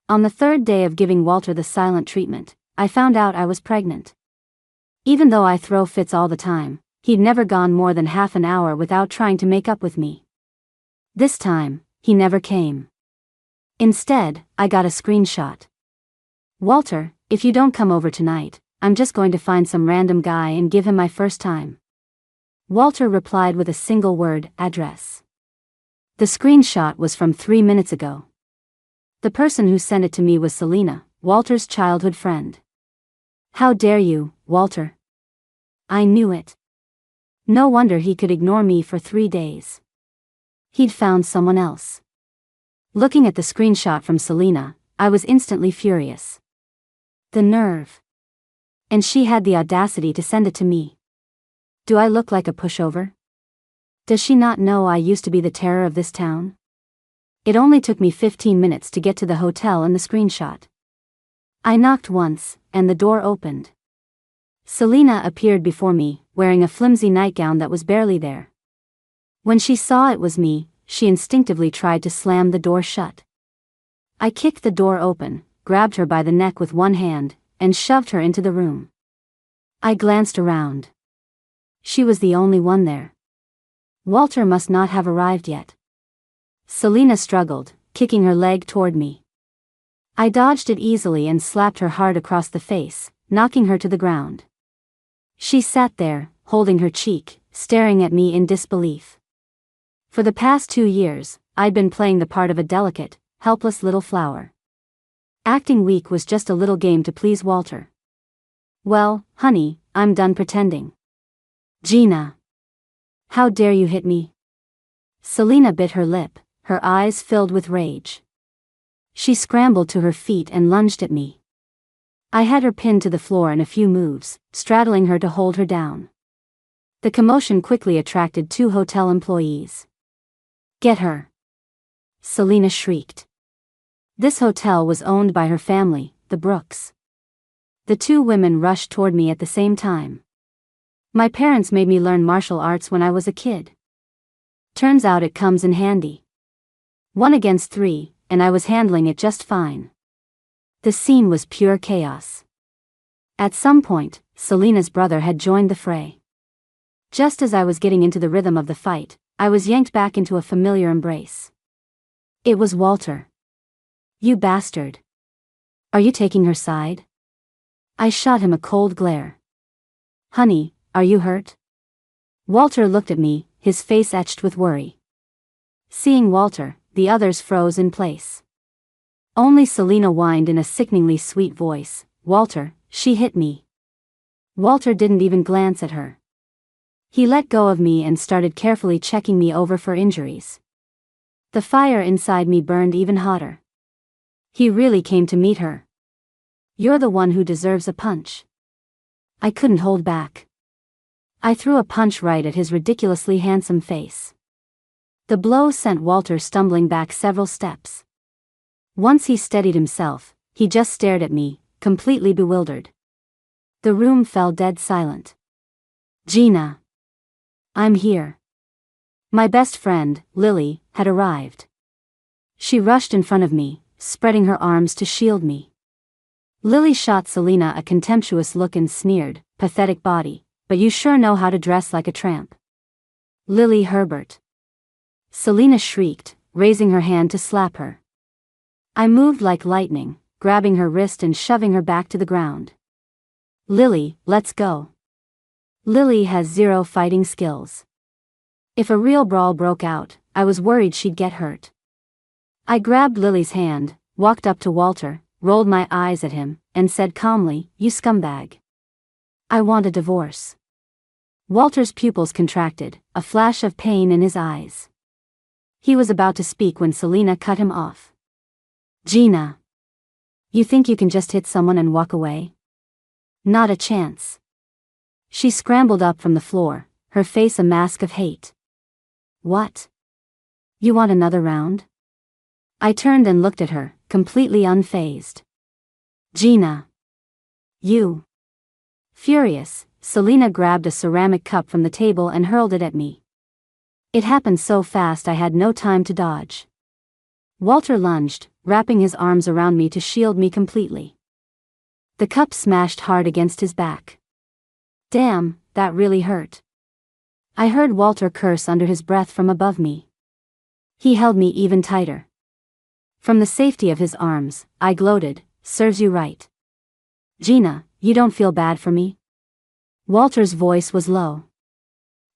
On the third day of giving Walter the silent treatment, I found out I was pregnant. Even though I throw fits all the time, he'd never gone more than half an hour without trying to make up with me. This time, he never came. Instead, I got a screenshot. "Walter, if you don't come over tonight, I'm just going to find some random guy and give him my first time." Walter replied with a single word, "address." The screenshot was from 3 minutes ago. The person who sent it to me was Selena, Walter's childhood friend. "How dare you, Walter?" I knew it. No wonder he could ignore me for 3 days. He'd found someone else. Looking at the screenshot from Selena, I was instantly furious. The nerve. And she had the audacity to send it to me. Do I look like a pushover? Does she not know I used to be the terror of this town? It only took me 15 minutes to get to the hotel in the screenshot. I knocked once, and the door opened. Selena appeared before me, wearing a flimsy nightgown that was barely there. When she saw it was me, she instinctively tried to slam the door shut. I kicked the door open, grabbed her by the neck with one hand, and shoved her into the room. I glanced around. She was the only one there. Walter must not have arrived yet. Selena struggled, kicking her leg toward me. I dodged it easily and slapped her hard across the face, knocking her to the ground. She sat there, holding her cheek, staring at me in disbelief. For the past 2 years, I'd been playing the part of a delicate, helpless little flower. Acting weak was just a little game to please Walter. "Well, honey, I'm done pretending." "Gina. How dare you hit me?" Selena bit her lip, her eyes filled with rage. She scrambled to her feet and lunged at me. I had her pinned to the floor in a few moves, straddling her to hold her down. The commotion quickly attracted 2 hotel employees. "Get her!" Selena shrieked. This hotel was owned by her family, the Brooks. The 2 women rushed toward me at the same time. My parents made me learn martial arts when I was a kid. Turns out it comes in handy. 1 against 3, and I was handling it just fine. The scene was pure chaos. At some point, Selena's brother had joined the fray. Just as I was getting into the rhythm of the fight, I was yanked back into a familiar embrace. It was Walter. "You bastard. Are you taking her side?" I shot him a cold glare. "Honey, are you hurt?" Walter looked at me, his face etched with worry. Seeing Walter, the others froze in place. Only Selena whined in a sickeningly sweet voice, "Walter, she hit me." Walter didn't even glance at her. He let go of me and started carefully checking me over for injuries. The fire inside me burned even hotter. He really came to meet her. "You're the one who deserves a punch." I couldn't hold back. I threw a punch right at his ridiculously handsome face. The blow sent Walter stumbling back several steps. Once he steadied himself, he just stared at me, completely bewildered. The room fell dead silent. "Gina. I'm here." My best friend, Lily, had arrived. She rushed in front of me, spreading her arms to shield me. Lily shot Selena a contemptuous look and sneered, "Pathetic body, but you sure know how to dress like a tramp." "Lily Herbert." Selena shrieked, raising her hand to slap her. I moved like lightning, grabbing her wrist and shoving her back to the ground. "Lily, let's go." Lily has 0 fighting skills. If a real brawl broke out, I was worried she'd get hurt. I grabbed Lily's hand, walked up to Walter, rolled my eyes at him, and said calmly, "You scumbag. I want a divorce." Walter's pupils contracted, a flash of pain in his eyes. He was about to speak when Selena cut him off. "Gina. You think you can just hit someone and walk away? Not a chance." She scrambled up from the floor, her face a mask of hate. "What? You want another round?" I turned and looked at her, completely unfazed. "Gina. You." Furious, Selena grabbed a ceramic cup from the table and hurled it at me. It happened so fast I had no time to dodge. Walter lunged, wrapping his arms around me to shield me completely. The cup smashed hard against his back. Damn, that really hurt. I heard Walter curse under his breath from above me. He held me even tighter. From the safety of his arms, I gloated, "Serves you right. Gina, you don't feel bad for me?" Walter's voice was low.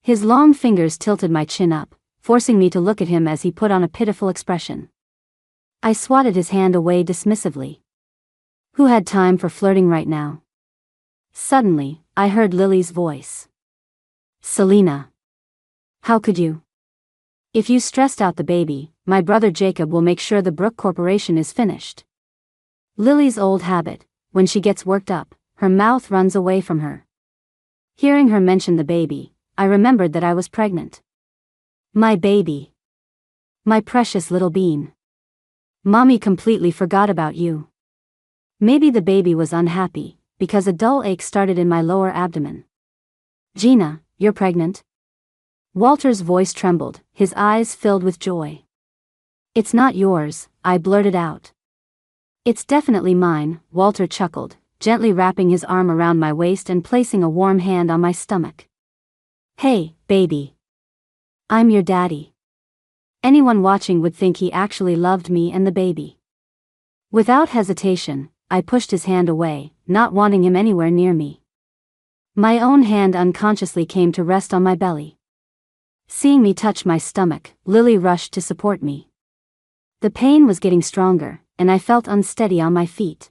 His long fingers tilted my chin up, forcing me to look at him as he put on a pitiful expression. I swatted his hand away dismissively. Who had time for flirting right now? Suddenly, I heard Lily's voice. "Selena. How could you? If you stressed out the baby, my brother Jacob will make sure the Brooke Corporation is finished." Lily's old habit, when she gets worked up, her mouth runs away from her. Hearing her mention the baby, I remembered that I was pregnant. My baby. My precious little bean. Mommy completely forgot about you. Maybe the baby was unhappy, because a dull ache started in my lower abdomen. "Gina, you're pregnant?" Walter's voice trembled, his eyes filled with joy. "It's not yours," I blurted out. "It's definitely mine," Walter chuckled, gently wrapping his arm around my waist and placing a warm hand on my stomach. "Hey, baby. I'm your daddy." Anyone watching would think he actually loved me and the baby. Without hesitation, I pushed his hand away, not wanting him anywhere near me. My own hand unconsciously came to rest on my belly. Seeing me touch my stomach, Lily rushed to support me. The pain was getting stronger, and I felt unsteady on my feet.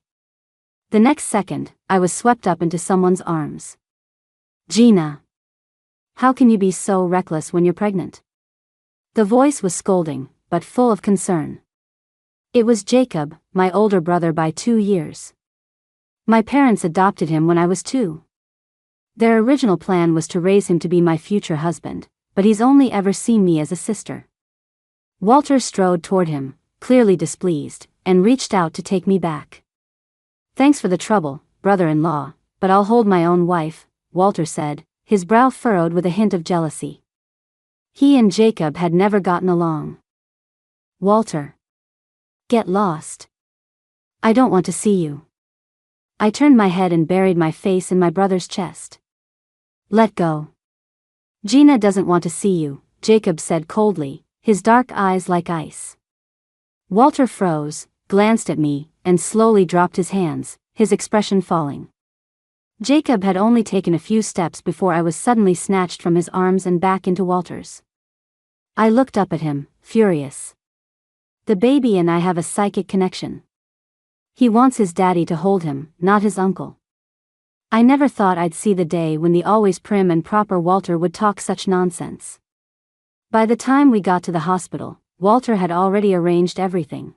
The next second, I was swept up into someone's arms. "Gina. How can you be so reckless when you're pregnant?" The voice was scolding, but full of concern. It was Jacob, my older brother by 2 years. My parents adopted him when I was 2. Their original plan was to raise him to be my future husband, but he's only ever seen me as a sister. Walter strode toward him, clearly displeased, and reached out to take me back. "Thanks for the trouble, brother-in-law, but I'll hold my own wife," Walter said, his brow furrowed with a hint of jealousy. He and Jacob had never gotten along. "Walter. Get lost. I don't want to see you." I turned my head and buried my face in my brother's chest. "Let go. Gina doesn't want to see you," Jacob said coldly, his dark eyes like ice. Walter froze, glanced at me, and slowly dropped his hands, his expression falling. Jacob had only taken a few steps before I was suddenly snatched from his arms and back into Walter's. I looked up at him, furious. The baby and I have a psychic connection. He wants his daddy to hold him, not his uncle. I never thought I'd see the day when the always prim and proper Walter would talk such nonsense. By the time we got to the hospital, Walter had already arranged everything.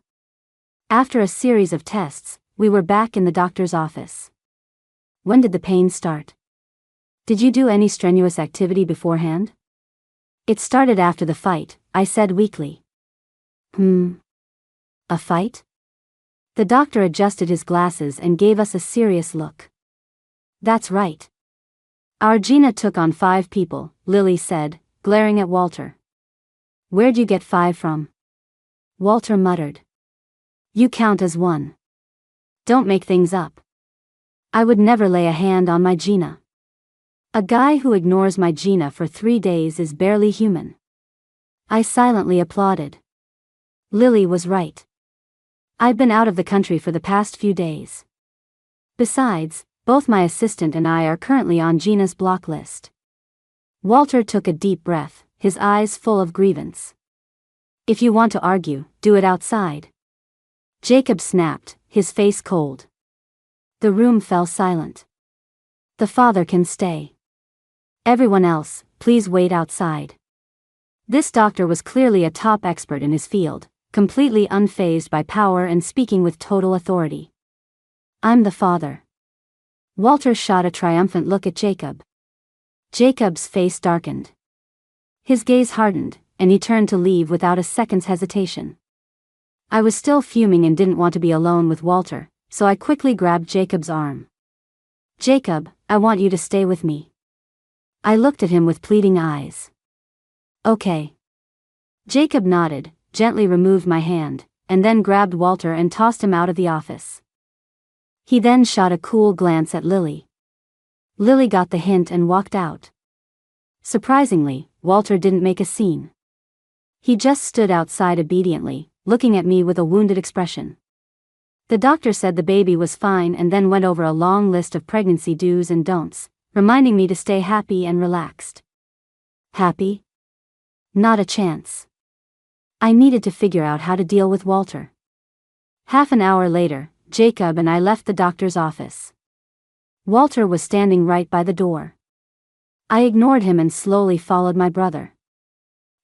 After a series of tests, we were back in the doctor's office. "When did the pain start? Did you do any strenuous activity beforehand?" "It started after the fight," I said weakly. A fight?" The doctor adjusted his glasses and gave us a serious look. "That's right. Our Gina took on 5 people," Lily said, glaring at Walter. "Where'd you get 5 from?" Walter muttered. "You count as 1. Don't make things up. I would never lay a hand on my Gina. A guy who ignores my Gina for 3 days is barely human." I silently applauded. Lily was right. I'd been out of the country for the past few days. Besides, both my assistant and I are currently on Gina's block list. Walter took a deep breath, his eyes full of grievance. "If you want to argue, do it outside." Jacob snapped, his face cold. The room fell silent. "The father can stay. Everyone else, please wait outside." This doctor was clearly a top expert in his field, completely unfazed by power and speaking with total authority. "I'm the father." Walter shot a triumphant look at Jacob. Jacob's face darkened. His gaze hardened, and he turned to leave without a second's hesitation. I was still fuming and didn't want to be alone with Walter, so I quickly grabbed Jacob's arm. "Jacob, I want you to stay with me." I looked at him with pleading eyes. "Okay." Jacob nodded, gently removed my hand, and then grabbed Walter and tossed him out of the office. He then shot a cool glance at Lily. Lily got the hint and walked out. Surprisingly, Walter didn't make a scene. He just stood outside obediently, looking at me with a wounded expression. The doctor said the baby was fine and then went over a long list of pregnancy do's and don'ts, reminding me to stay happy and relaxed. Happy? Not a chance. I needed to figure out how to deal with Walter. Half an hour later, Jacob and I left the doctor's office. Walter was standing right by the door. I ignored him and slowly followed my brother.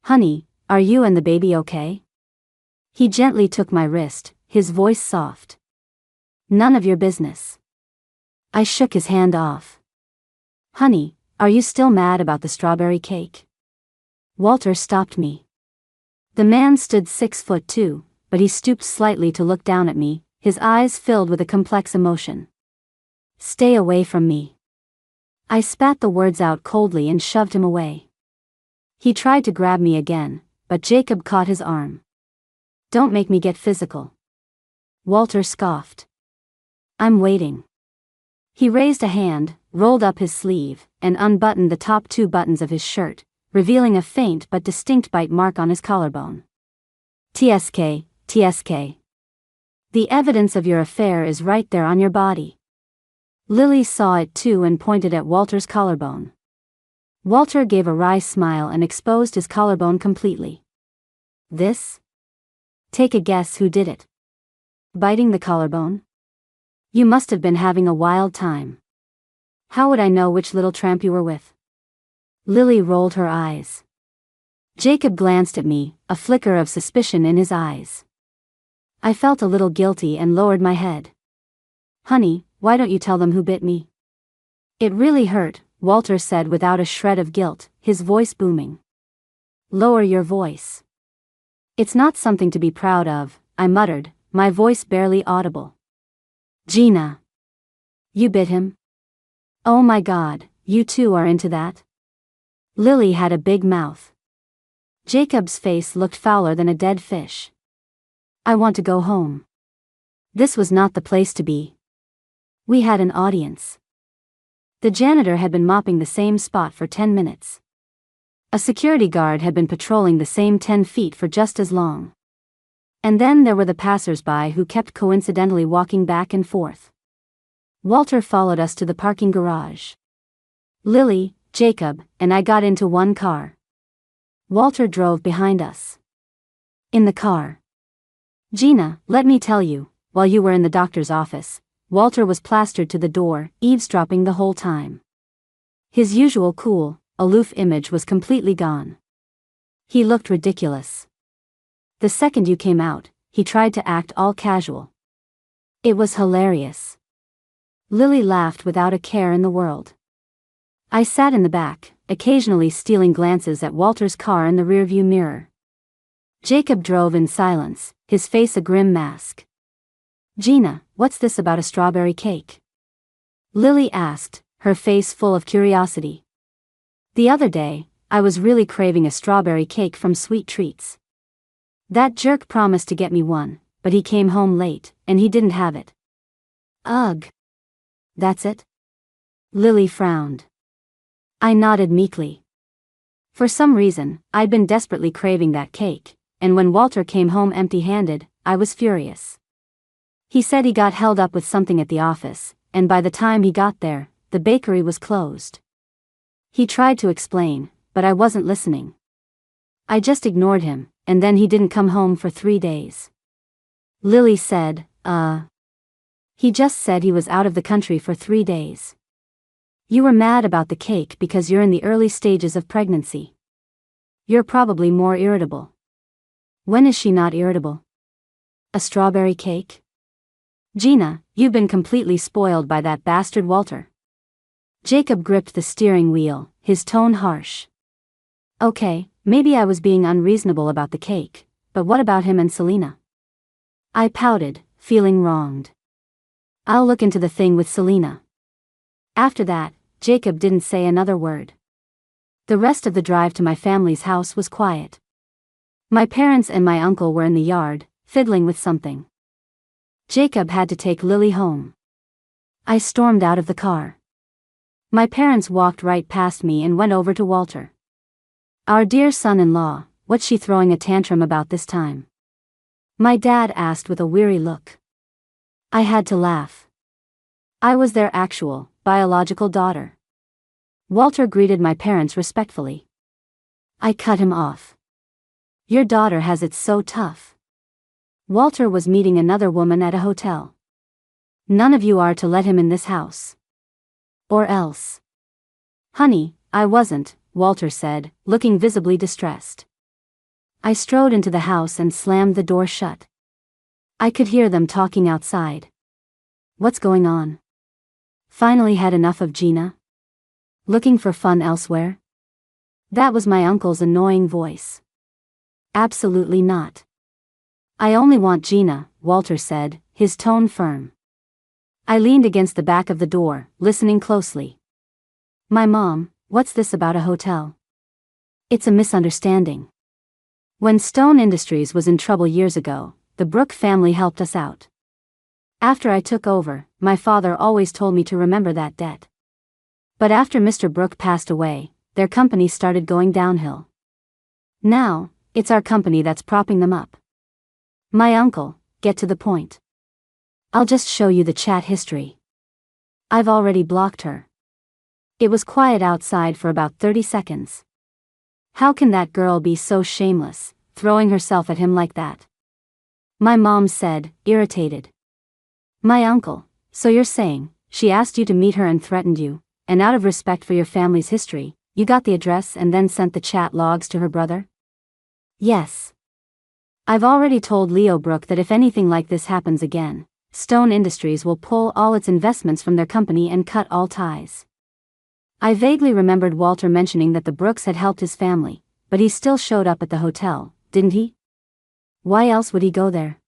"Honey, are you and the baby okay?" He gently took my wrist, his voice soft. "None of your business." I shook his hand off. "Honey, are you still mad about the strawberry cake?" Walter stopped me. The man stood 6'2", but he stooped slightly to look down at me, his eyes filled with a complex emotion. "Stay away from me." I spat the words out coldly and shoved him away. He tried to grab me again, but Jacob caught his arm. "Don't make me get physical." Walter scoffed. "I'm waiting." He raised a hand, rolled up his sleeve, and unbuttoned the top 2 buttons of his shirt, revealing a faint but distinct bite mark on his collarbone. "TSK, TSK. The evidence of your affair is right there on your body." Lily saw it too and pointed at Walter's collarbone. Walter gave a wry smile and exposed his collarbone completely. "This? Take a guess who did it." "Biting the collarbone? You must have been having a wild time." "How would I know which little tramp you were with?" Lily rolled her eyes. Jacob glanced at me, a flicker of suspicion in his eyes. I felt a little guilty and lowered my head. "Honey, why don't you tell them who bit me?" "It really hurt," Walter said without a shred of guilt, his voice booming. "Lower your voice." "It's not something to be proud of," I muttered, my voice barely audible. "Gina. You bit him? Oh my God, you two are into that?" Lily had a big mouth. Jacob's face looked fouler than a dead fish. "I want to go home." This was not the place to be. We had an audience. The janitor had been mopping the same spot for 10 minutes. A security guard had been patrolling the same 10 feet for just as long. And then there were the passers-by who kept coincidentally walking back and forth. Walter followed us to the parking garage. Lily, Jacob, and I got into one car. Walter drove behind us. In the car. "Gina, let me tell you, while you were in the doctor's office, Walter was plastered to the door, eavesdropping the whole time. His usual cool, aloof image was completely gone. He looked ridiculous. The second you came out, he tried to act all casual. It was hilarious." Lily laughed without a care in the world. I sat in the back, occasionally stealing glances at Walter's car in the rearview mirror. Jacob drove in silence, his face a grim mask. "Gina, what's this about a strawberry cake?" Lily asked, her face full of curiosity. "The other day, I was really craving a strawberry cake from Sweet Treats. That jerk promised to get me one, but he came home late, and he didn't have it." "Ugh. That's it?" Lily frowned. I nodded meekly. For some reason, I'd been desperately craving that cake, and when Walter came home empty-handed, I was furious. He said he got held up with something at the office, and by the time he got there, the bakery was closed. He tried to explain, but I wasn't listening. I just ignored him, and then he didn't come home for 3 days. Lily said, He just said he was out of the country for 3 days. You were mad about the cake because you're in the early stages of pregnancy. You're probably more irritable." "When is she not irritable?" "A strawberry cake?" "Gina, you've been completely spoiled by that bastard Walter." Jacob gripped the steering wheel, his tone harsh. "Okay, maybe I was being unreasonable about the cake, but what about him and Selena?" I pouted, feeling wronged. "I'll look into the thing with Selena." After that, Jacob didn't say another word. The rest of the drive to my family's house was quiet. My parents and my uncle were in the yard, fiddling with something. Jacob had to take Lily home. I stormed out of the car. My parents walked right past me and went over to Walter. Our dear son-in-law, what's she throwing a tantrum about this time? My dad asked with a weary look. I had to laugh. I was their actual, biological daughter. Walter greeted my parents respectfully. I cut him off. Your daughter has it so tough. Walter was meeting another woman at a hotel. None of you are to let him in this house. Or else. Honey, I wasn't, Walter said, looking visibly distressed. I strode into the house and slammed the door shut. I could hear them talking outside. What's going on? Finally had enough of Gina? Looking for fun elsewhere? That was my uncle's annoying voice. Absolutely not. I only want Gina, Walter said, his tone firm. I leaned against the back of the door, listening closely. My mom, what's this about a hotel? It's a misunderstanding. When Stone Industries was in trouble years ago, the Brooke family helped us out. After I took over, my father always told me to remember that debt. But after Mr. Brooke passed away, their company started going downhill. Now, it's our company that's propping them up. My uncle, get to the point. I'll just show you the chat history. I've already blocked her. It was quiet outside for about 30 seconds. How can that girl be so shameless, throwing herself at him like that? My mom said, irritated. My uncle, so you're saying, she asked you to meet her and threatened you, and out of respect for your family's history, you got the address and then sent the chat logs to her brother? Yes. I've already told Leo Brooke that if anything like this happens again, Stone Industries will pull all its investments from their company and cut all ties. I vaguely remembered Walter mentioning that the Brooks had helped his family, but he still showed up at the hotel, didn't he? Why else would he go there?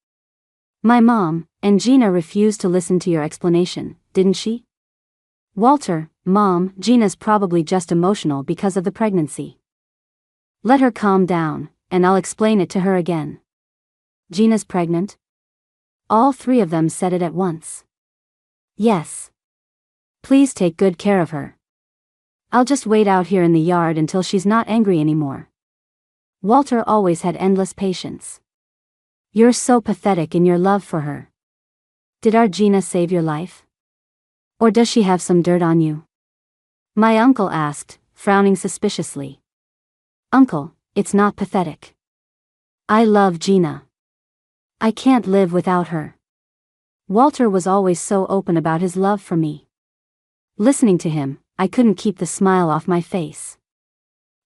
My mom, and Gina refused to listen to your explanation, didn't she? Walter, Mom, Gina's probably just emotional because of the pregnancy. Let her calm down, and I'll explain it to her again. Gina's pregnant? All three of them said it at once. Yes. Please take good care of her. I'll just wait out here in the yard until she's not angry anymore. Walter always had endless patience. You're so pathetic in your love for her. Did our Gina save your life? Or does she have some dirt on you? My uncle asked, frowning suspiciously. Uncle, it's not pathetic. I love Gina. I can't live without her. Walter was always so open about his love for me. Listening to him, I couldn't keep the smile off my face.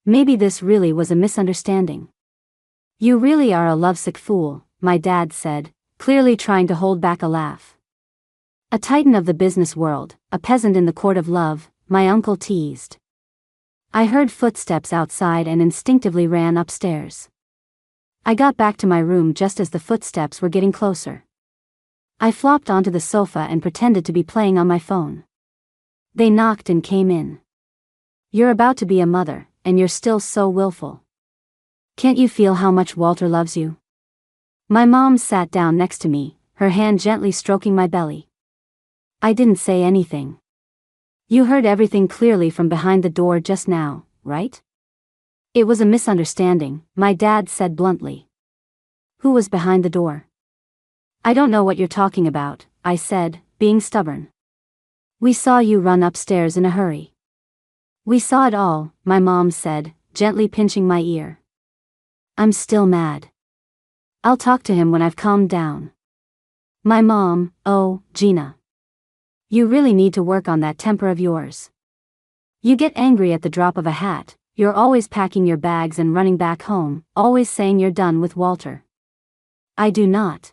Maybe this really was a misunderstanding. You really are a lovesick fool, my dad said, clearly trying to hold back a laugh. A titan of the business world, a peasant in the court of love, my uncle teased. I heard footsteps outside and instinctively ran upstairs. I got back to my room just as the footsteps were getting closer. I flopped onto the sofa and pretended to be playing on my phone. They knocked and came in. You're about to be a mother, and you're still so willful. Can't you feel how much Walter loves you? My mom sat down next to me, her hand gently stroking my belly. I didn't say anything. You heard everything clearly from behind the door just now, right? It was a misunderstanding, my dad said bluntly. Who was behind the door? I don't know what you're talking about, I said, being stubborn. We saw you run upstairs in a hurry. We saw it all, my mom said, gently pinching my ear. I'm still mad. I'll talk to him when I've calmed down. My mom, oh, Gina. You really need to work on that temper of yours. You get angry at the drop of a hat, you're always packing your bags and running back home, always saying you're done with Walter. I do not.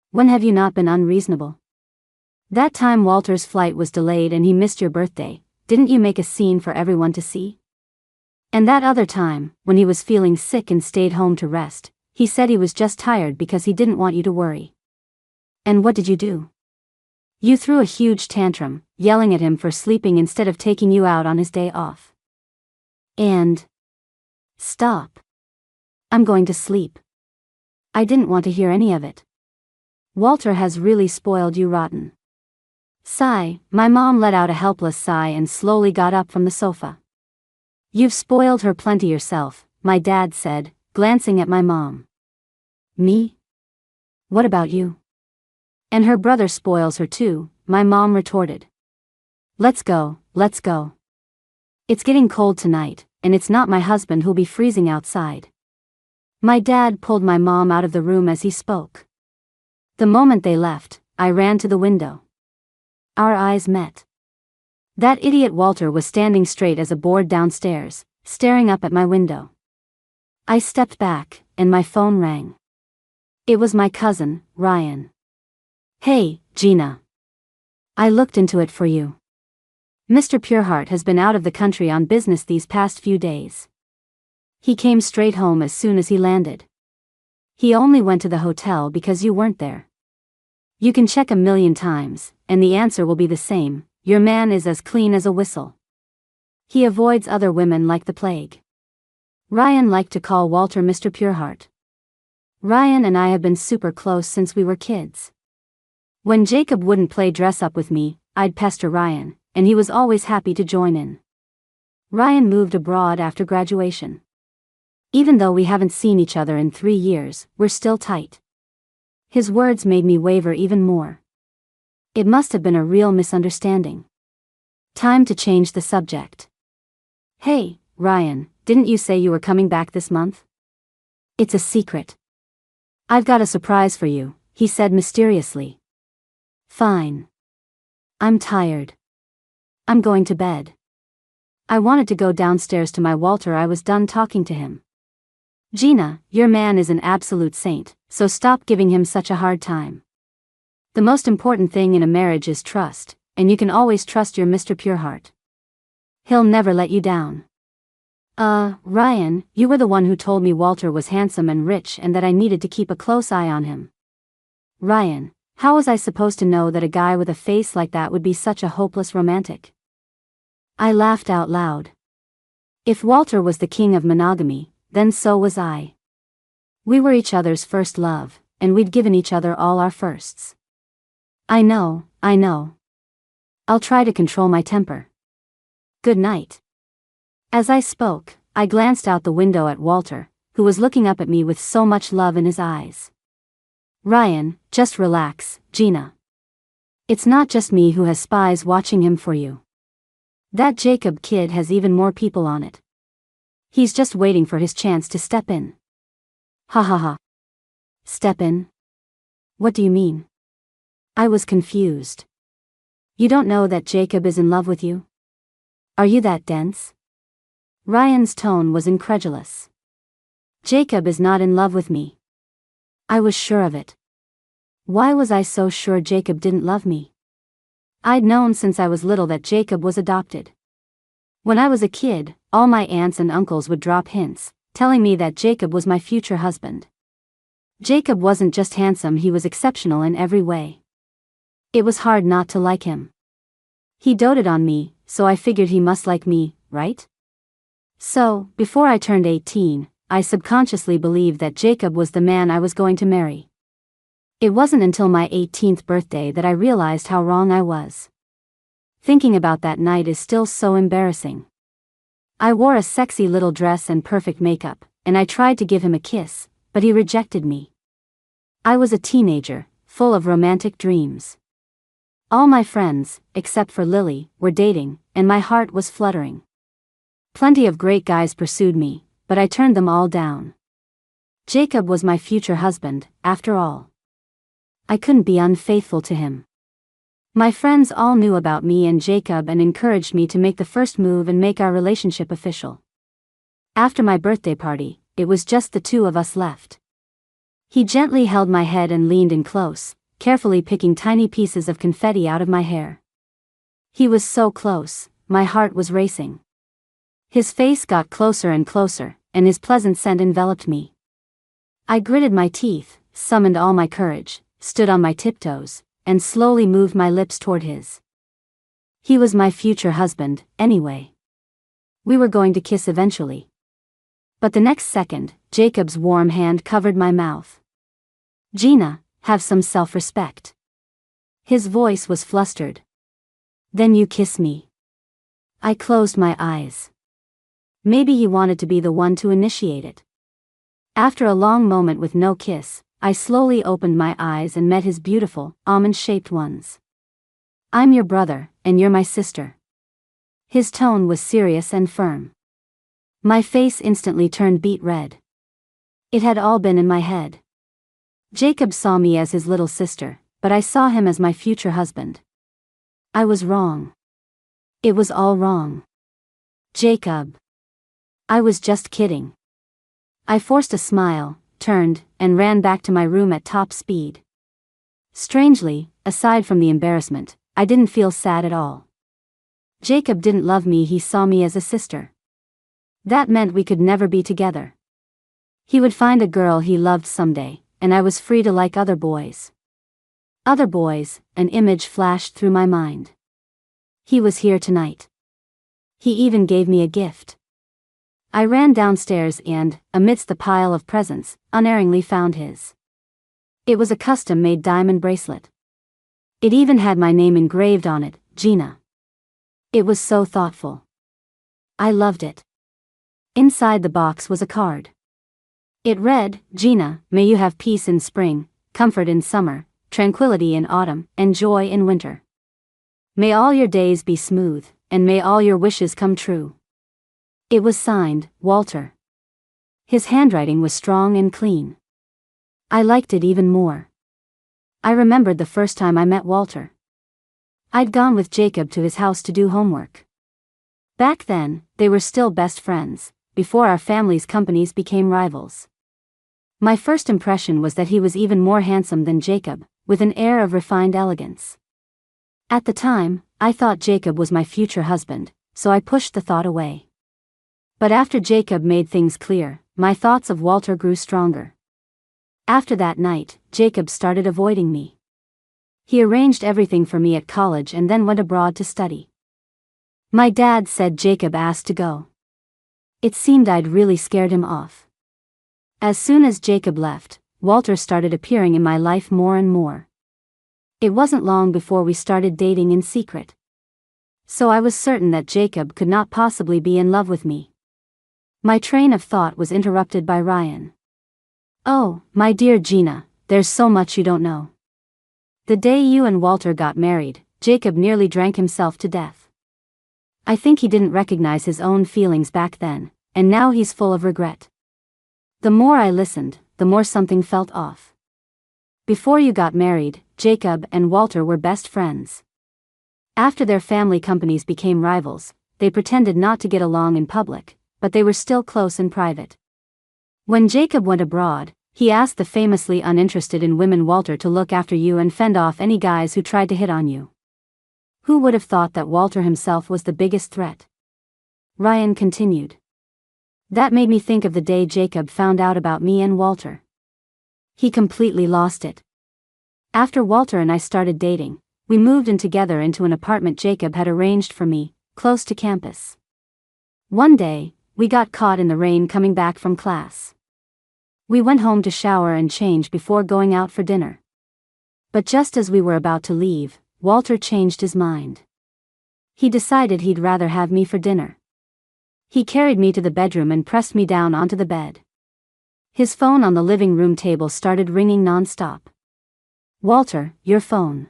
When have you not been unreasonable? That time Walter's flight was delayed and he missed your birthday, didn't you make a scene for everyone to see? And that other time, when he was feeling sick and stayed home to rest, he said he was just tired because he didn't want you to worry. And what did you do? You threw a huge tantrum, yelling at him for sleeping instead of taking you out on his day off. And... Stop. I'm going to sleep. I didn't want to hear any of it. Walter has really spoiled you rotten. Sigh, my mom let out a helpless sigh and slowly got up from the sofa. You've spoiled her plenty yourself, my dad said, glancing at my mom. Me? What about you? And her brother spoils her too, my mom retorted. Let's go, let's go. It's getting cold tonight, and it's not my husband who'll be freezing outside. My dad pulled my mom out of the room as he spoke. The moment they left, I ran to the window. Our eyes met. That idiot Walter was standing straight as a board downstairs, staring up at my window. I stepped back, and my phone rang. It was my cousin, Ryan. Hey, Gina. I looked into it for you. Mr. Pureheart has been out of the country on business these past few days. He came straight home as soon as he landed. He only went to the hotel because you weren't there. You can check 1,000,000 times, and the answer will be the same. Your man is as clean as a whistle. He avoids other women like the plague. Ryan liked to call Walter Mr. Pureheart. Ryan and I have been super close since we were kids. When Jacob wouldn't play dress up with me, I'd pester Ryan, and he was always happy to join in. Ryan moved abroad after graduation. Even though we haven't seen each other in 3 years, we're still tight. His words made me waver even more. It must have been a real misunderstanding. Time to change the subject. Hey, Ryan, didn't you say you were coming back this month? It's a secret. I've got a surprise for you, he said mysteriously. Fine. I'm tired. I'm going to bed. I wanted to go downstairs to my Walter. I was done talking to him. Gina, your man is an absolute saint, so stop giving him such a hard time. The most important thing in a marriage is trust, and you can always trust your Mr. Pureheart. He'll never let you down. Ryan, you were the one who told me Walter was handsome and rich and that I needed to keep a close eye on him. Ryan, how was I supposed to know that a guy with a face like that would be such a hopeless romantic? I laughed out loud. If Walter was the king of monogamy, then so was I. We were each other's first love, and we'd given each other all our firsts. I know. I'll try to control my temper. Good night. As I spoke, I glanced out the window at Walter, who was looking up at me with so much love in his eyes. Ryan, just relax, Gina. It's not just me who has spies watching him for you. That Jacob kid has even more people on it. He's just waiting for his chance to step in. Ha ha ha. Step in? What do you mean? I was confused. You don't know that Jacob is in love with you? Are you that dense? Ryan's tone was incredulous. Jacob is not in love with me. I was sure of it. Why was I so sure Jacob didn't love me? I'd known since I was little that Jacob was adopted. When I was a kid, all my aunts and uncles would drop hints, telling me that Jacob was my future husband. Jacob wasn't just handsome, he was exceptional in every way. It was hard not to like him. He doted on me, so I figured he must like me, right? So, before I turned 18, I subconsciously believed that Jacob was the man I was going to marry. It wasn't until my 18th birthday that I realized how wrong I was. Thinking about that night is still so embarrassing. I wore a sexy little dress and perfect makeup, and I tried to give him a kiss, but he rejected me. I was a teenager, full of romantic dreams. All my friends, except for Lily, were dating, and my heart was fluttering. Plenty of great guys pursued me, but I turned them all down. Jacob was my future husband, after all. I couldn't be unfaithful to him. My friends all knew about me and Jacob and encouraged me to make the first move and make our relationship official. After my birthday party, it was just the two of us left. He gently held my head and leaned in close, carefully picking tiny pieces of confetti out of my hair. He was so close, my heart was racing. His face got closer and closer, and his pleasant scent enveloped me. I gritted my teeth, summoned all my courage, stood on my tiptoes, and slowly moved my lips toward his. He was my future husband, anyway. We were going to kiss eventually. But the next second, Jacob's warm hand covered my mouth. Gina, have some self-respect. His voice was flustered. Then you kiss me. I closed my eyes. Maybe he wanted to be the one to initiate it. After a long moment with no kiss, I slowly opened my eyes and met his beautiful, almond-shaped ones. I'm your brother, and you're my sister. His tone was serious and firm. My face instantly turned beet red. It had all been in my head. Jacob saw me as his little sister, but I saw him as my future husband. I was wrong. It was all wrong. Jacob. I was just kidding. I forced a smile, turned, and ran back to my room at top speed. Strangely, aside from the embarrassment, I didn't feel sad at all. Jacob didn't love me, he saw me as a sister. That meant we could never be together. He would find a girl he loved someday, and I was free to like other boys. Other boys, an image flashed through my mind. He was here tonight. He even gave me a gift. I ran downstairs and, amidst the pile of presents, unerringly found his. It was a custom-made diamond bracelet. It even had my name engraved on it, Gina. It was so thoughtful. I loved it. Inside the box was a card. It read, Gina, may you have peace in spring, comfort in summer, tranquility in autumn, and joy in winter. May all your days be smooth, and may all your wishes come true. It was signed, Walter. His handwriting was strong and clean. I liked it even more. I remembered the first time I met Walter. I'd gone with Jacob to his house to do homework. Back then, they were still best friends, before our families' companies became rivals. My first impression was that he was even more handsome than Jacob, with an air of refined elegance. At the time, I thought Jacob was my future husband, so I pushed the thought away. But after Jacob made things clear, my thoughts of Walter grew stronger. After that night, Jacob started avoiding me. He arranged everything for me at college and then went abroad to study. My dad said Jacob asked to go. It seemed I'd really scared him off. As soon as Jacob left, Walter started appearing in my life more and more. It wasn't long before we started dating in secret. So I was certain that Jacob could not possibly be in love with me. My train of thought was interrupted by Ryan. Oh, my dear Gina, there's so much you don't know. The day you and Walter got married, Jacob nearly drank himself to death. I think he didn't recognize his own feelings back then, and now he's full of regret. The more I listened, the more something felt off. Before you got married, Jacob and Walter were best friends. After their family companies became rivals, they pretended not to get along in public, but they were still close in private. When Jacob went abroad, he asked the famously uninterested in women Walter to look after you and fend off any guys who tried to hit on you. Who would have thought that Walter himself was the biggest threat? Ryan continued. That made me think of the day Jacob found out about me and Walter. He completely lost it. After Walter and I started dating, we moved in together into an apartment Jacob had arranged for me, close to campus. One day, we got caught in the rain coming back from class. We went home to shower and change before going out for dinner. But just as we were about to leave, Walter changed his mind. He decided he'd rather have me for dinner. He carried me to the bedroom and pressed me down onto the bed. His phone on the living room table started ringing non-stop. Walter, your phone.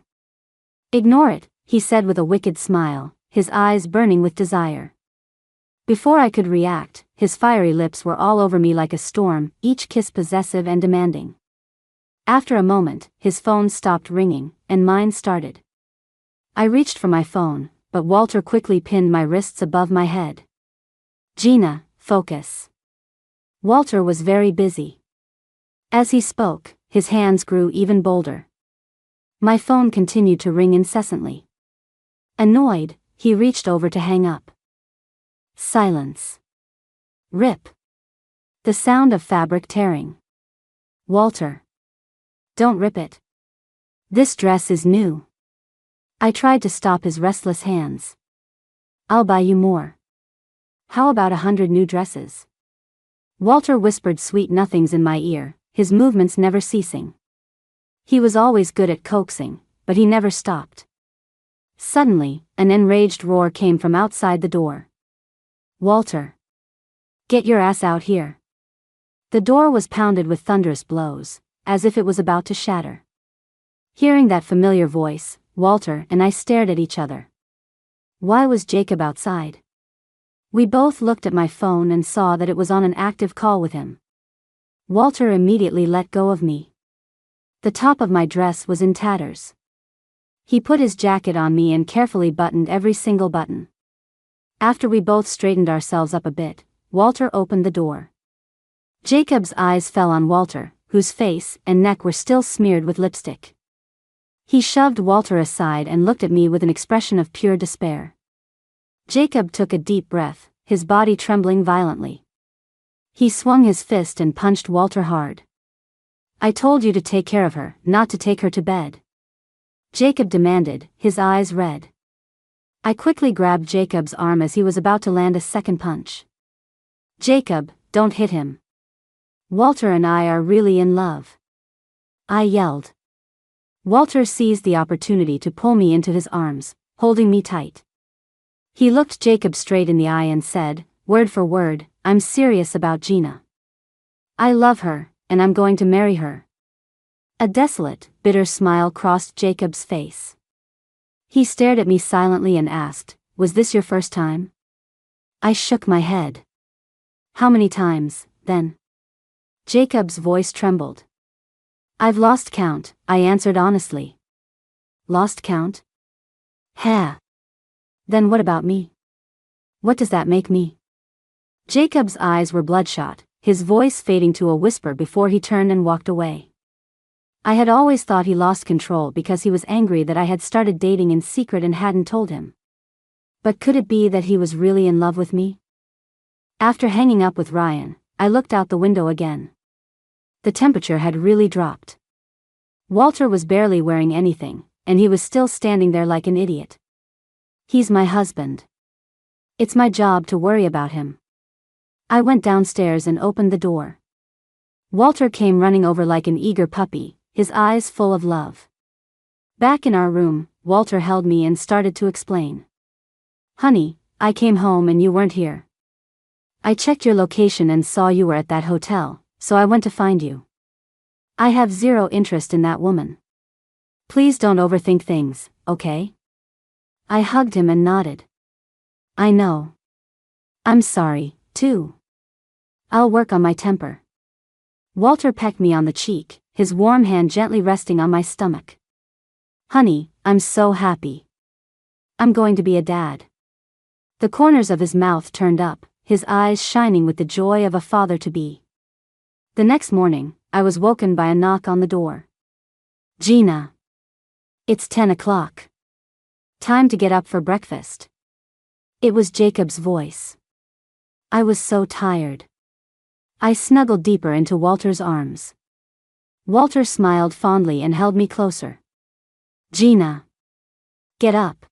Ignore it, he said with a wicked smile, his eyes burning with desire. Before I could react, his fiery lips were all over me like a storm, each kiss possessive and demanding. After a moment, his phone stopped ringing, and mine started. I reached for my phone, but Walter quickly pinned my wrists above my head. Gina, focus. Walter was very busy. As he spoke, his hands grew even bolder. My phone continued to ring incessantly. Annoyed, he reached over to hang up. Silence. Rip. The sound of fabric tearing. Walter. Don't rip it. This dress is new. I tried to stop his restless hands. I'll buy you more. How about 100 new dresses? Walter whispered sweet nothings in my ear, his movements never ceasing. He was always good at coaxing, but he never stopped. Suddenly, an enraged roar came from outside the door. "Walter! Get your ass out here!" The door was pounded with thunderous blows, as if it was about to shatter. Hearing that familiar voice, Walter and I stared at each other. Why was Jacob outside? We both looked at my phone and saw that it was on an active call with him. Walter immediately let go of me. The top of my dress was in tatters. He put his jacket on me and carefully buttoned every single button. After we both straightened ourselves up a bit, Walter opened the door. Jacob's eyes fell on Walter, whose face and neck were still smeared with lipstick. He shoved Walter aside and looked at me with an expression of pure despair. Jacob took a deep breath, his body trembling violently. He swung his fist and punched Walter hard. "I told you to take care of her, not to take her to bed," Jacob demanded, his eyes red. I quickly grabbed Jacob's arm as he was about to land a second punch. "Jacob, don't hit him. Walter and I are really in love," I yelled. Walter seized the opportunity to pull me into his arms, holding me tight. He looked Jacob straight in the eye and said, word for word, "I'm serious about Gina. I love her, and I'm going to marry her." A desolate, bitter smile crossed Jacob's face. He stared at me silently and asked, "Was this your first time?" I shook my head. "How many times, then?" Jacob's voice trembled. "I've lost count," I answered honestly. "Lost count? Ha! Then what about me? What does that make me?" Jacob's eyes were bloodshot, his voice fading to a whisper before he turned and walked away. I had always thought he lost control because he was angry that I had started dating in secret and hadn't told him. But could it be that he was really in love with me? After hanging up with Ryan, I looked out the window again. The temperature had really dropped. Walter was barely wearing anything, and he was still standing there like an idiot. He's my husband. It's my job to worry about him. I went downstairs and opened the door. Walter came running over like an eager puppy, his eyes full of love. Back in our room, Walter held me and started to explain. "Honey, I came home and you weren't here. I checked your location and saw you were at that hotel, so I went to find you. I have zero interest in that woman. Please don't overthink things, okay?" I hugged him and nodded. "I know. I'm sorry, too. I'll work on my temper." Walter pecked me on the cheek, his warm hand gently resting on my stomach. "Honey, I'm so happy. I'm going to be a dad." The corners of his mouth turned up, his eyes shining with the joy of a father-to-be. The next morning, I was woken by a knock on the door. "Gina. It's 10 o'clock. Time to get up for breakfast." It was Jacob's voice. I was so tired. I snuggled deeper into Walter's arms. Walter smiled fondly and held me closer. "Gina. Get up.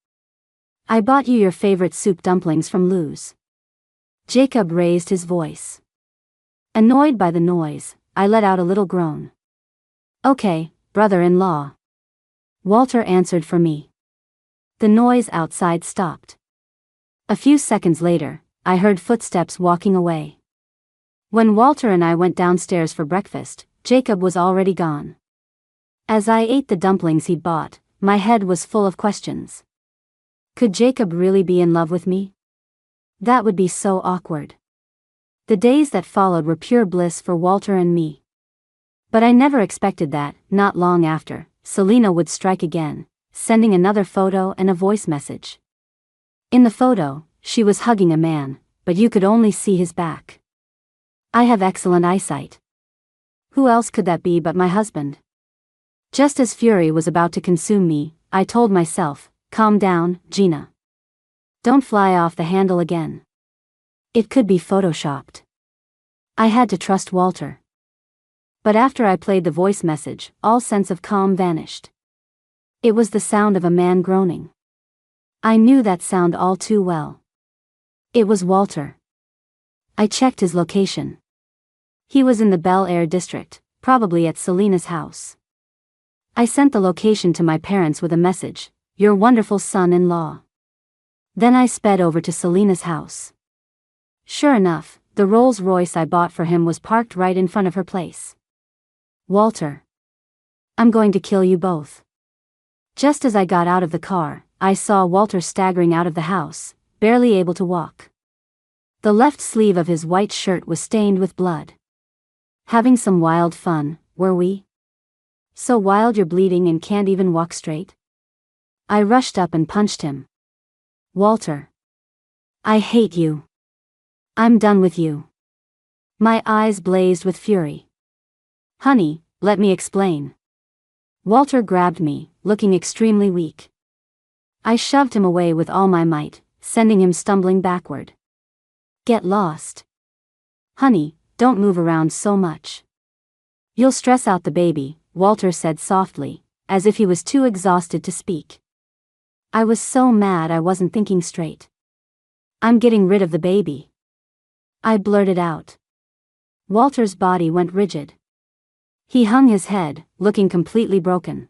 I bought you your favorite soup dumplings from Lou's." Jacob raised his voice. Annoyed by the noise, I let out a little groan. "Okay, brother-in-law." Walter answered for me. The noise outside stopped. A few seconds later, I heard footsteps walking away. When Walter and I went downstairs for breakfast, Jacob was already gone. As I ate the dumplings he'd bought, my head was full of questions. Could Jacob really be in love with me? That would be so awkward. The days that followed were pure bliss for Walter and me. But I never expected that, not long after, Selena would strike again, sending another photo and a voice message. In the photo, she was hugging a man, but you could only see his back. I have excellent eyesight. Who else could that be but my husband? Just as fury was about to consume me, I told myself, "Calm down, Gina. Don't fly off the handle again. It could be photoshopped." I had to trust Walter. But after I played the voice message, all sense of calm vanished. It was the sound of a man groaning. I knew that sound all too well. It was Walter. I checked his location. He was in the Bel Air district, probably at Selena's house. I sent the location to my parents with a message, "Your wonderful son-in-law." Then I sped over to Selena's house. Sure enough, the Rolls-Royce I bought for him was parked right in front of her place. "Walter. I'm going to kill you both." Just as I got out of the car, I saw Walter staggering out of the house, barely able to walk. The left sleeve of his white shirt was stained with blood. "Having some wild fun, were we? So wild you're bleeding and can't even walk straight?" I rushed up and punched him. "Walter. I hate you. I'm done with you." My eyes blazed with fury. "Honey, let me explain." Walter grabbed me, looking extremely weak. I shoved him away with all my might, sending him stumbling backward. "Get lost. Honey, don't move around so much. You'll stress out the baby," Walter said softly, as if he was too exhausted to speak. I was so mad I wasn't thinking straight. "I'm getting rid of the baby," I blurted out. Walter's body went rigid. He hung his head, looking completely broken.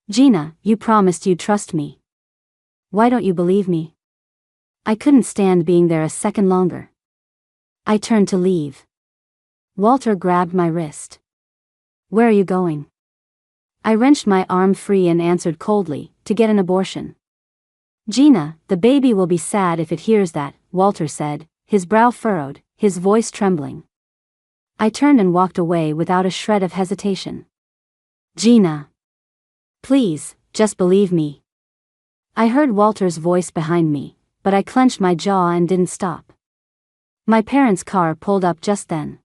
"Gina, you promised you'd trust me. Why don't you believe me?" I couldn't stand being there a second longer. I turned to leave. Walter grabbed my wrist. "Where are you going?" I wrenched my arm free and answered coldly, "To get an abortion." "Gina, the baby will be sad if it hears that," Walter said, his brow furrowed, his voice trembling. I turned and walked away without a shred of hesitation. "Gina. Please, just believe me." I heard Walter's voice behind me, but I clenched my jaw and didn't stop. My parents' car pulled up just then.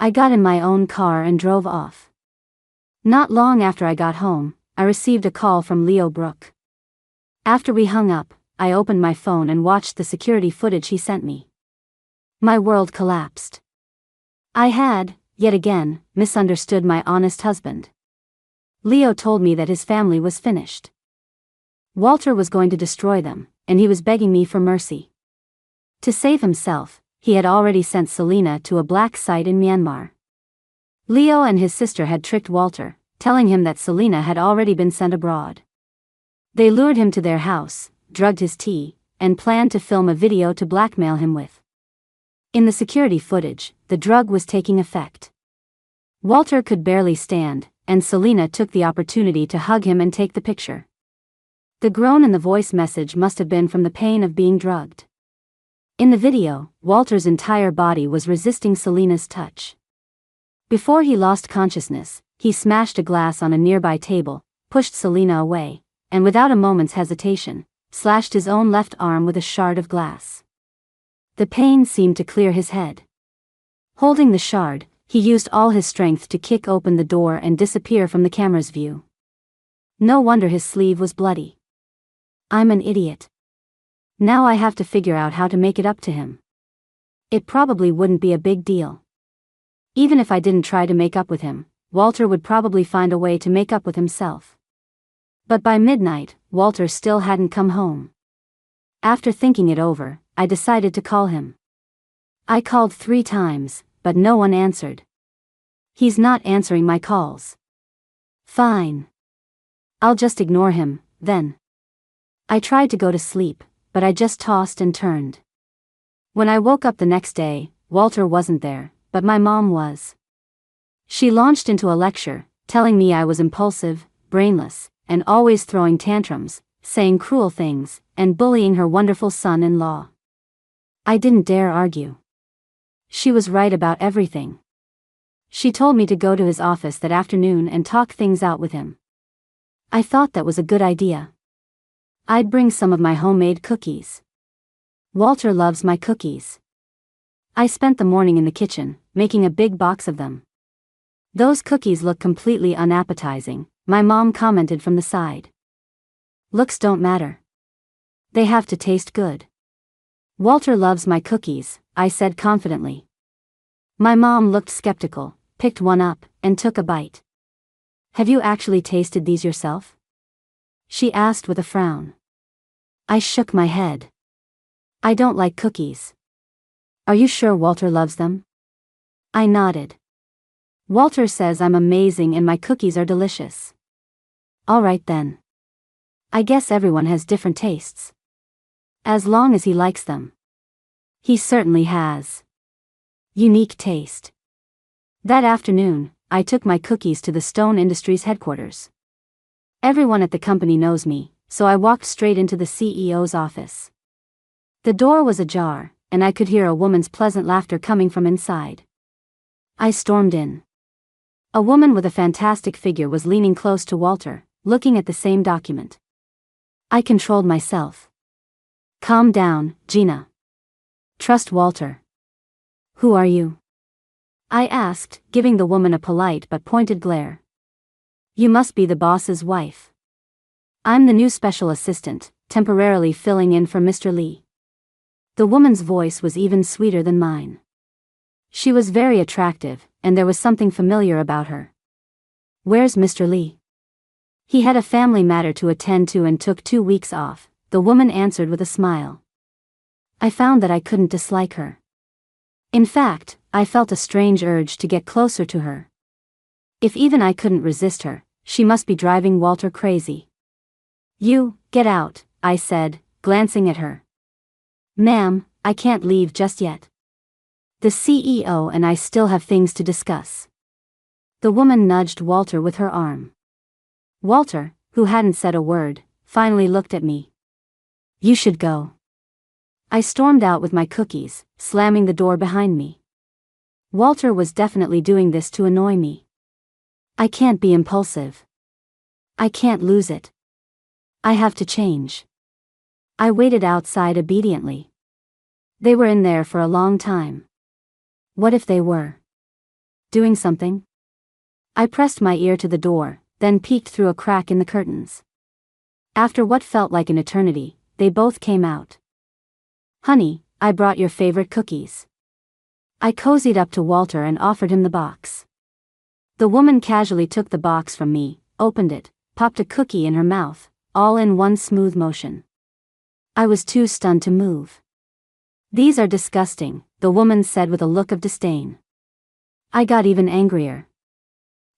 I got in my own car and drove off. Not long after I got home, I received a call from Leo Brooke. After we hung up, I opened my phone and watched the security footage he sent me. My world collapsed. I had, yet again, misunderstood my honest husband. Leo told me that his family was finished. Walter was going to destroy them, and he was begging me for mercy. To save himself, he had already sent Selena to a black site in Myanmar. Leo and his sister had tricked Walter, telling him that Selena had already been sent abroad. They lured him to their house, drugged his tea, and planned to film a video to blackmail him with. In the security footage, the drug was taking effect. Walter could barely stand, and Selena took the opportunity to hug him and take the picture. The groan in the voice message must have been from the pain of being drugged. In the video, Walter's entire body was resisting Selena's touch. Before he lost consciousness, he smashed a glass on a nearby table, pushed Selena away, and without a moment's hesitation, slashed his own left arm with a shard of glass. The pain seemed to clear his head. Holding the shard, he used all his strength to kick open the door and disappear from the camera's view. No wonder his sleeve was bloody. I'm an idiot. Now I have to figure out how to make it up to him. It probably wouldn't be a big deal. Even if I didn't try to make up with him, Walter would probably find a way to make up with himself. But by midnight, Walter still hadn't come home. After thinking it over, I decided to call him. I called 3 times, but no one answered. He's not answering my calls. Fine. I'll just ignore him, then. I tried to go to sleep, but I just tossed and turned. When I woke up the next day, Walter wasn't there, but my mom was. She launched into a lecture, telling me I was impulsive, brainless, and always throwing tantrums, saying cruel things, and bullying her wonderful son-in-law. I didn't dare argue. She was right about everything. She told me to go to his office that afternoon and talk things out with him. I thought that was a good idea. I'd bring some of my homemade cookies. Walter loves my cookies. I spent the morning in the kitchen, making a big box of them. "Those cookies look completely unappetizing," my mom commented from the side. "Looks don't matter. They have to taste good." "Walter loves my cookies," I said confidently. My mom looked skeptical, picked one up, and took a bite. "Have you actually tasted these yourself?" she asked with a frown. I shook my head. "I don't like cookies." "Are you sure Walter loves them?" I nodded. "Walter says I'm amazing and my cookies are delicious." Alright then. I guess everyone has different tastes. As long as he likes them. He certainly has. Unique taste. That afternoon, I took my cookies to the Stone Industries headquarters. Everyone at the company knows me, so I walked straight into the CEO's office. The door was ajar, and I could hear a woman's pleasant laughter coming from inside. I stormed in. A woman with a fantastic figure was leaning close to Walter, looking at the same document. I controlled myself. Calm down, Gina. Trust Walter. Who are you? I asked, giving the woman a polite but pointed glare. You must be the boss's wife. I'm the new special assistant, temporarily filling in for Mr. Lee. The woman's voice was even sweeter than mine. She was very attractive, and there was something familiar about her. Where's Mr. Lee? He had a family matter to attend to and took 2 weeks off, the woman answered with a smile. I found that I couldn't dislike her. In fact, I felt a strange urge to get closer to her. If even I couldn't resist her, she must be driving Walter crazy. You, get out, I said, glancing at her. Ma'am, I can't leave just yet. The CEO and I still have things to discuss. The woman nudged Walter with her arm. Walter, who hadn't said a word, finally looked at me. You should go. I stormed out with my cookies, slamming the door behind me. Walter was definitely doing this to annoy me. I can't be impulsive. I can't lose it. I have to change. I waited outside obediently. They were in there for a long time. What if they were doing something? I pressed my ear to the door, then peeked through a crack in the curtains. After what felt like an eternity, they both came out. Honey, I brought your favorite cookies. I cozied up to Walter and offered him the box. The woman casually took the box from me, opened it, popped a cookie in her mouth, all in one smooth motion. I was too stunned to move. These are disgusting, the woman said with a look of disdain. I got even angrier.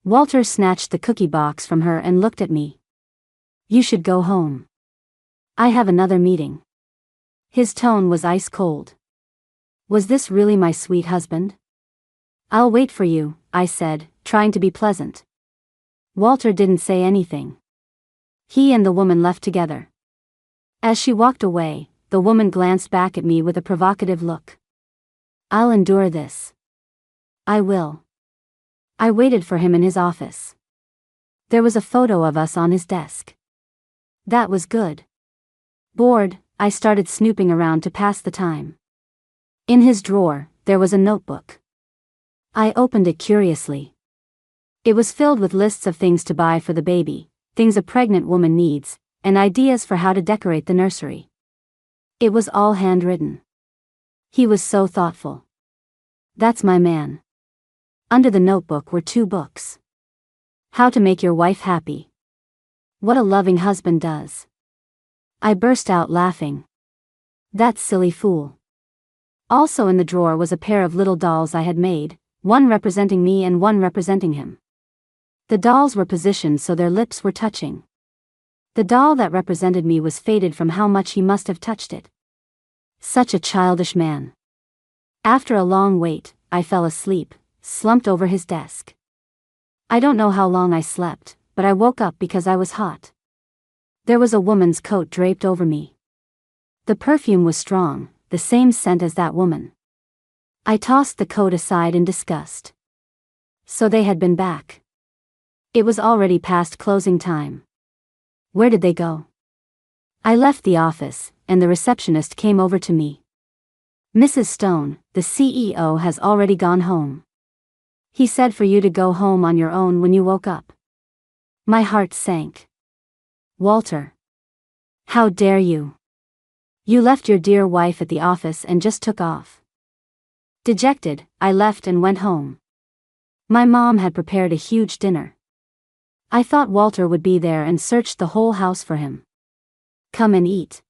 Walter snatched the cookie box from her and looked at me. You should go home. I have another meeting. His tone was ice cold. Was this really my sweet husband? I'll wait for you, I said, trying to be pleasant. Walter didn't say anything. He and the woman left together. As she walked away, the woman glanced back at me with a provocative look. I'll endure this. I will. I waited for him in his office. There was a photo of us on his desk. That was good. Bored, I started snooping around to pass the time. In his drawer, there was a notebook. I opened it curiously. It was filled with lists of things to buy for the baby, things a pregnant woman needs, and ideas for how to decorate the nursery. It was all handwritten. He was so thoughtful. That's my man. Under the notebook were 2 books. How to Make Your Wife Happy. What a Loving Husband Does. I burst out laughing. That silly fool. Also in the drawer was a pair of little dolls I had made, one representing me and one representing him. The dolls were positioned so their lips were touching. The doll that represented me was faded from how much he must have touched it. Such a childish man. After a long wait, I fell asleep, slumped over his desk. I don't know how long I slept, but I woke up because I was hot. There was a woman's coat draped over me. The perfume was strong, the same scent as that woman. I tossed the coat aside in disgust. So they had been back. It was already past closing time. Where did they go? I left the office, and the receptionist came over to me. Mrs. Stone, the CEO has already gone home. He said for you to go home on your own when you woke up. My heart sank. Walter. How dare you? You left your dear wife at the office and just took off. Dejected, I left and went home. My mom had prepared a huge dinner. I thought Walter would be there and searched the whole house for him. Come and eat.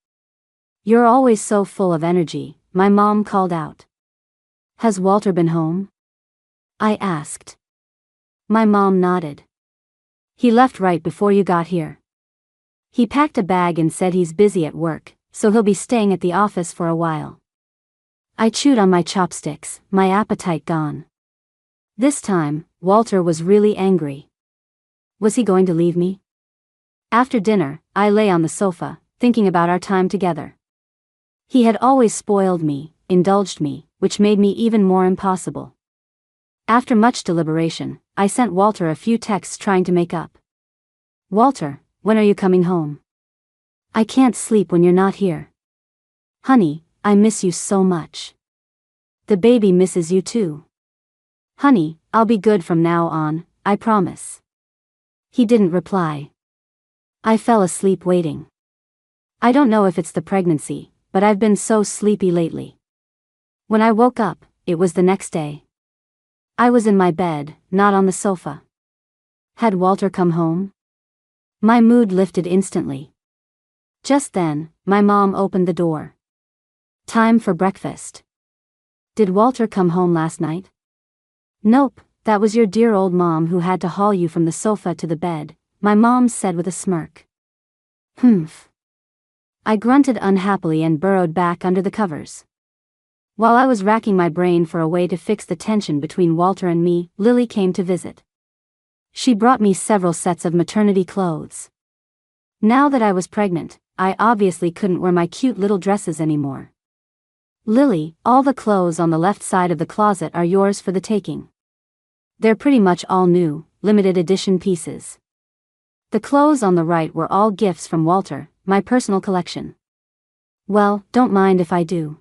You're always so full of energy, my mom called out. Has Walter been home? I asked. My mom nodded. He left right before you got here. He packed a bag and said he's busy at work, so he'll be staying at the office for a while. I chewed on my chopsticks, my appetite gone. This time, Walter was really angry. Was he going to leave me? After dinner, I lay on the sofa, thinking about our time together. He had always spoiled me, indulged me, which made me even more impossible. After much deliberation, I sent Walter a few texts trying to make up. Walter, when are you coming home? I can't sleep when you're not here. Honey, I miss you so much. The baby misses you too. Honey, I'll be good from now on, I promise. He didn't reply. I fell asleep waiting. I don't know if it's the pregnancy, but I've been so sleepy lately. When I woke up, it was the next day. I was in my bed, not on the sofa. Had Walter come home? My mood lifted instantly. Just then, my mom opened the door. Time for breakfast. Did Walter come home last night? Nope, that was your dear old mom who had to haul you from the sofa to the bed, my mom said with a smirk. Humph. I grunted unhappily and burrowed back under the covers. While I was racking my brain for a way to fix the tension between Walter and me, Lily came to visit. She brought me several sets of maternity clothes. Now that I was pregnant, I obviously couldn't wear my cute little dresses anymore. Lily, all the clothes on the left side of the closet are yours for the taking. They're pretty much all new, limited edition pieces. The clothes on the right were all gifts from Walter, my personal collection. Well, don't mind if I do.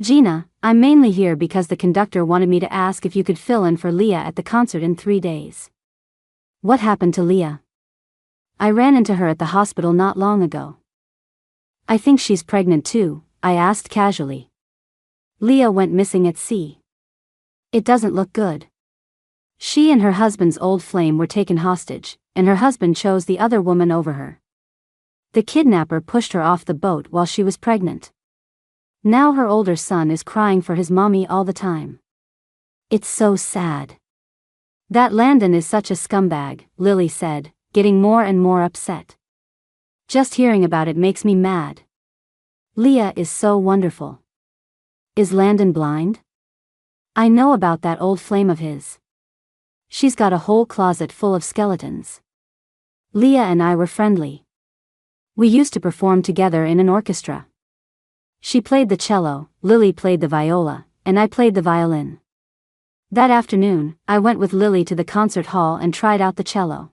Gina, I'm mainly here because the conductor wanted me to ask if you could fill in for Leah at the concert in 3 days. What happened to Leah? I ran into her at the hospital not long ago. I think she's pregnant too, I asked casually. Leah went missing at sea. It doesn't look good. She and her husband's old flame were taken hostage, and her husband chose the other woman over her. The kidnapper pushed her off the boat while she was pregnant. Now her older son is crying for his mommy all the time. It's so sad. That Landon is such a scumbag, Lily said, getting more and more upset. Just hearing about it makes me mad. Leah is so wonderful. Is Landon blind? I know about that old flame of his. She's got a whole closet full of skeletons. Leah and I were friendly. We used to perform together in an orchestra. She played the cello, Lily played the viola, and I played the violin. That afternoon, I went with Lily to the concert hall and tried out the cello.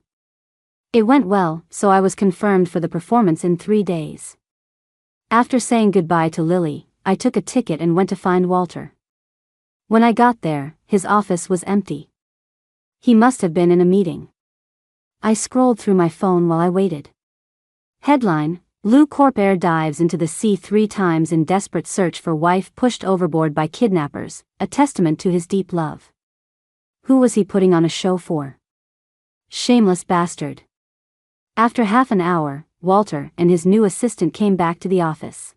It went well, so I was confirmed for the performance in 3 days. After saying goodbye to Lily, I took a ticket and went to find Walter. When I got there, his office was empty. He must have been in a meeting. I scrolled through my phone while I waited. Headline: Lou Corpair dives into the sea 3 times in desperate search for wife pushed overboard by kidnappers, a testament to his deep love. Who was he putting on a show for? Shameless bastard. After half an hour, Walter and his new assistant came back to the office.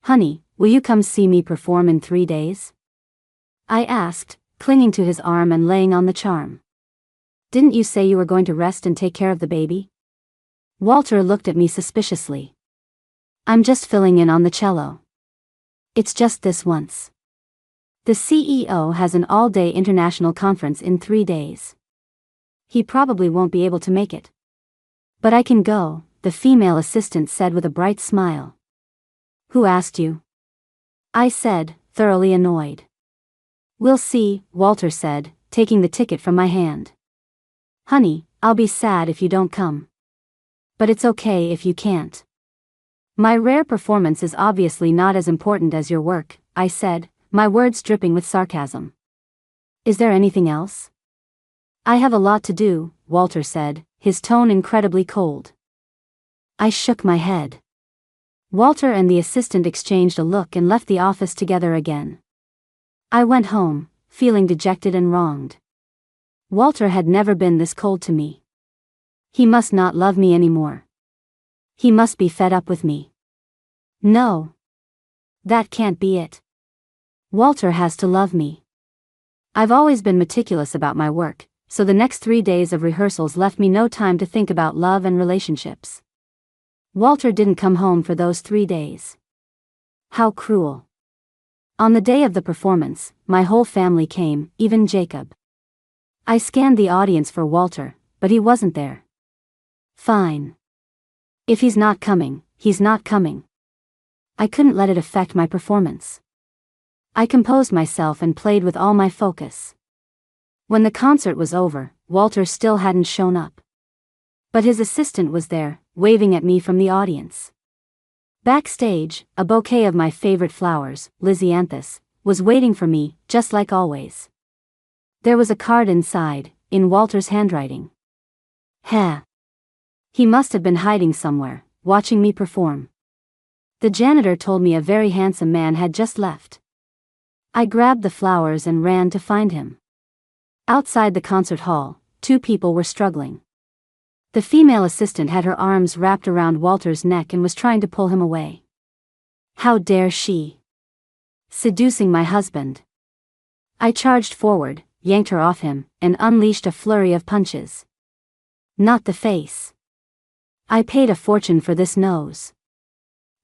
Honey, will you come see me perform in 3 days? I asked, clinging to his arm and laying on the charm. Didn't you say you were going to rest and take care of the baby? Walter looked at me suspiciously. I'm just filling in on the cello. It's just this once. The CEO has an all-day international conference in 3 days. He probably won't be able to make it. But I can go, the female assistant said with a bright smile. Who asked you? I said, thoroughly annoyed. We'll see, Walter said, taking the ticket from my hand. Honey, I'll be sad if you don't come. But it's okay if you can't. My rare performance is obviously not as important as your work, I said, my words dripping with sarcasm. Is there anything else? I have a lot to do, Walter said, his tone incredibly cold. I shook my head. Walter and the assistant exchanged a look and left the office together again. I went home, feeling dejected and wronged. Walter had never been this cold to me. He must not love me anymore. He must be fed up with me. No. That can't be it. Walter has to love me. I've always been meticulous about my work, so the next 3 days of rehearsals left me no time to think about love and relationships. Walter didn't come home for those 3 days. How cruel. On the day of the performance, my whole family came, even Jacob. I scanned the audience for Walter, but he wasn't there. Fine. If he's not coming, he's not coming. I couldn't let it affect my performance. I composed myself and played with all my focus. When the concert was over, Walter still hadn't shown up. But his assistant was there, waving at me from the audience. Backstage, a bouquet of my favorite flowers, Lisianthus, was waiting for me, just like always. There was a card inside, in Walter's handwriting. He must have been hiding somewhere, watching me perform. The janitor told me a very handsome man had just left. I grabbed the flowers and ran to find him. Outside the concert hall, 2 people were struggling. The female assistant had her arms wrapped around Walter's neck and was trying to pull him away. How dare she? Seducing my husband. I charged forward, yanked her off him, and unleashed a flurry of punches. Not the face. I paid a fortune for this nose.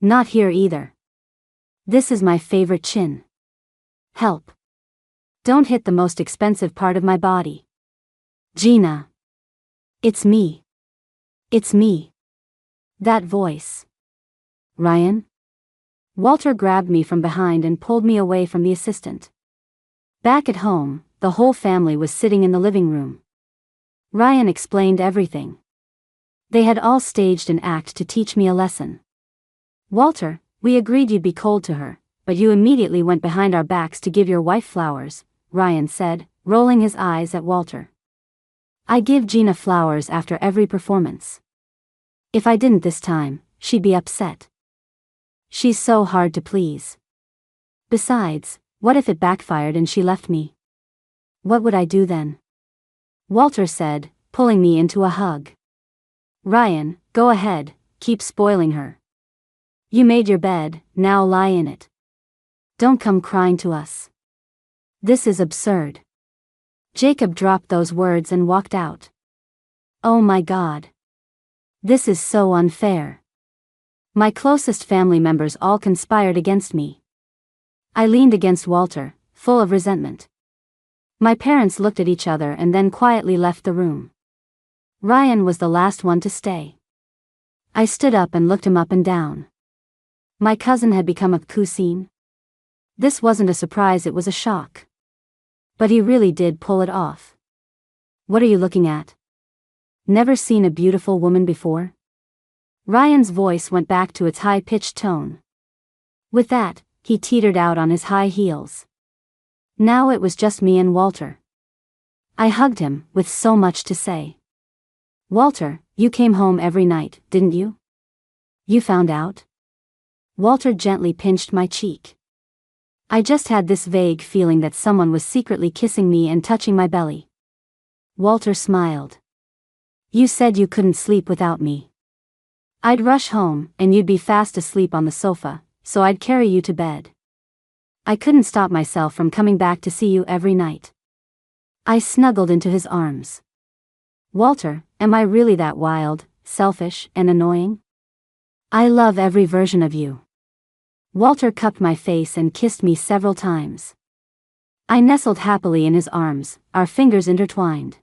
Not here either. This is my favorite chin. Help. Don't hit the most expensive part of my body. Gina. It's me. It's me. That voice. Ryan? Walter grabbed me from behind and pulled me away from the assistant. Back at home, the whole family was sitting in the living room. Ryan explained everything. They had all staged an act to teach me a lesson. Walter, we agreed you'd be cold to her, but you immediately went behind our backs to give your wife flowers, Ryan said, rolling his eyes at Walter. I give Gina flowers after every performance. If I didn't this time, she'd be upset. She's so hard to please. Besides, what if it backfired and she left me? What would I do then? Walter said, pulling me into a hug. Ryan, go ahead, keep spoiling her. You made your bed, now lie in it. Don't come crying to us. This is absurd. Jacob dropped those words and walked out. Oh my God. This is so unfair. My closest family members all conspired against me. I leaned against Walter, full of resentment. My parents looked at each other and then quietly left the room. Ryan was the last one to stay. I stood up and looked him up and down. My cousin had become a cousine. This wasn't a surprise, it was a shock. But he really did pull it off. What are you looking at? Never seen a beautiful woman before? Ryan's voice went back to its high-pitched tone. With that, he teetered out on his high heels. Now it was just me and Walter. I hugged him, with so much to say. Walter, you came home every night, didn't you? You found out? Walter gently pinched my cheek. I just had this vague feeling that someone was secretly kissing me and touching my belly. Walter smiled. You said you couldn't sleep without me. I'd rush home, and you'd be fast asleep on the sofa, so I'd carry you to bed. I couldn't stop myself from coming back to see you every night. I snuggled into his arms. Walter, am I really that wild, selfish, and annoying? I love every version of you. Walter cupped my face and kissed me several times. I nestled happily in his arms, our fingers intertwined.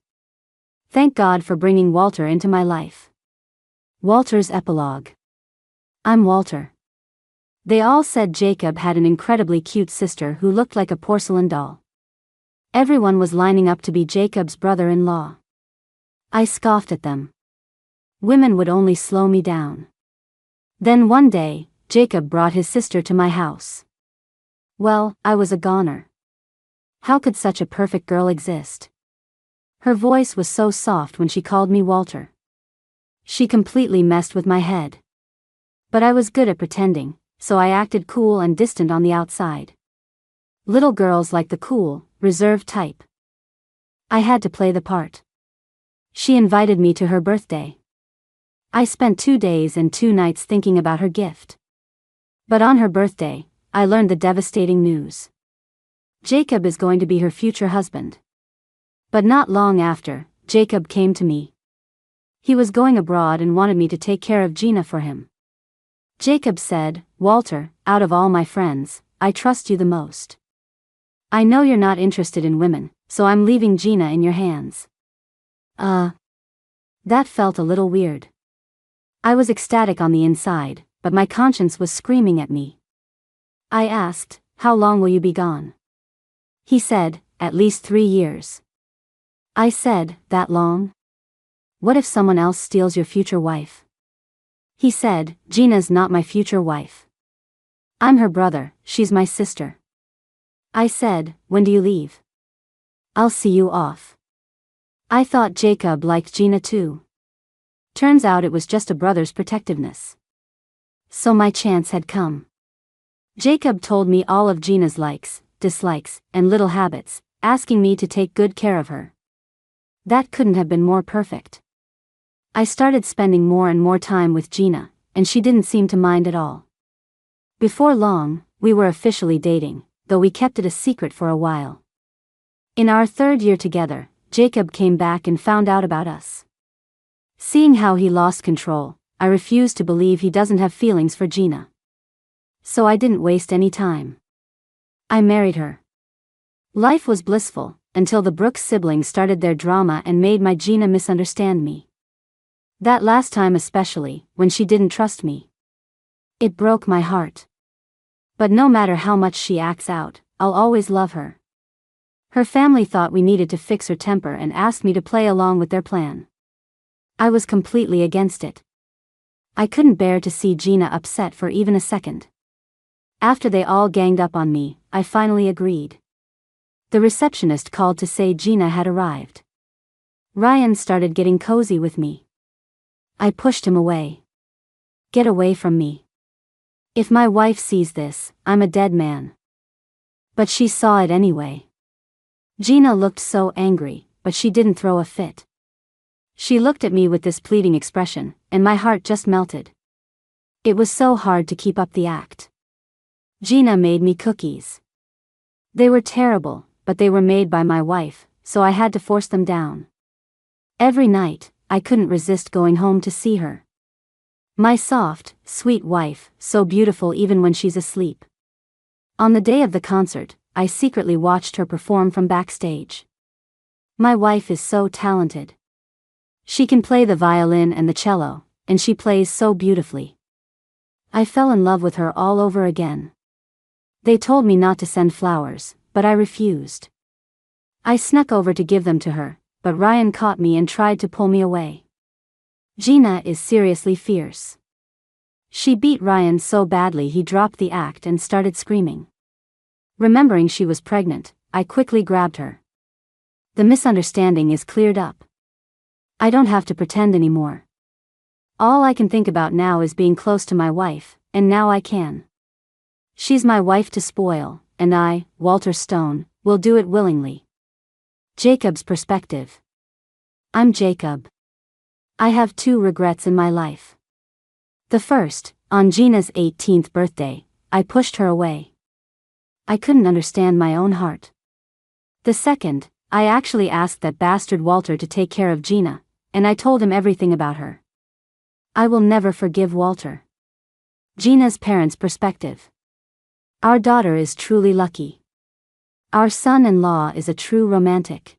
Thank God for bringing Walter into my life. Walter's epilogue. I'm Walter. They all said Jacob had an incredibly cute sister who looked like a porcelain doll. Everyone was lining up to be Jacob's brother-in-law. I scoffed at them. Women would only slow me down. Then one day, Jacob brought his sister to my house. Well, I was a goner. How could such a perfect girl exist? Her voice was so soft when she called me Walter. She completely messed with my head. But I was good at pretending, so I acted cool and distant on the outside. Little girls like the cool, reserved type. I had to play the part. She invited me to her birthday. I spent 2 days and 2 nights thinking about her gift. But on her birthday, I learned the devastating news. Jacob is going to be her future husband. But not long after, Jacob came to me. He was going abroad and wanted me to take care of Gina for him. Jacob said, "Walter, out of all my friends, I trust you the most. I know you're not interested in women, so I'm leaving Gina in your hands." That felt a little weird. I was ecstatic on the inside, but my conscience was screaming at me. I asked, "How long will you be gone?" He said, "At least 3 years." I said, "That long? What if someone else steals your future wife?" He said, "Gina's not my future wife. I'm her brother, she's my sister." I said, "When do you leave?" "I'll see you off." I thought Jacob liked Gina too. Turns out it was just a brother's protectiveness. So my chance had come. Jacob told me all of Gina's likes, dislikes, and little habits, asking me to take good care of her. That couldn't have been more perfect. I started spending more and more time with Gina, and she didn't seem to mind at all. Before long, we were officially dating, though we kept it a secret for a while. In our 3rd year together, Jacob came back and found out about us. Seeing how he lost control, I refused to believe he doesn't have feelings for Gina. So I didn't waste any time. I married her. Life was blissful, until the Brooks siblings started their drama and made my Gina misunderstand me. That last time especially, when she didn't trust me. It broke my heart. But no matter how much she acts out, I'll always love her. Her family thought we needed to fix her temper and asked me to play along with their plan. I was completely against it. I couldn't bear to see Gina upset for even a second. After they all ganged up on me, I finally agreed. The receptionist called to say Gina had arrived. Ryan started getting cozy with me. I pushed him away. "Get away from me. If my wife sees this, I'm a dead man." But she saw it anyway. Gina looked so angry, but she didn't throw a fit. She looked at me with this pleading expression, and my heart just melted. It was so hard to keep up the act. Gina made me cookies. They were terrible, but they were made by my wife, so I had to force them down. Every night, I couldn't resist going home to see her. My soft, sweet wife, so beautiful even when she's asleep. On the day of the concert, I secretly watched her perform from backstage. My wife is so talented. She can play the violin and the cello, and she plays so beautifully. I fell in love with her all over again. They told me not to send flowers, but I refused. I snuck over to give them to her, but Ryan caught me and tried to pull me away. Gina is seriously fierce. She beat Ryan so badly he dropped the act and started screaming. Remembering she was pregnant, I quickly grabbed her. The misunderstanding is cleared up. I don't have to pretend anymore. All I can think about now is being close to my wife, and now I can. She's my wife to spoil, and I, Walter Stone, will do it willingly. Jacob's perspective. I'm Jacob. I have 2 regrets in my life. The first, on Gina's 18th birthday, I pushed her away. I couldn't understand my own heart. The second, I actually asked that bastard Walter to take care of Gina, and I told him everything about her. I will never forgive Walter. Gina's parents' perspective. Our daughter is truly lucky. Our son-in-law is a true romantic.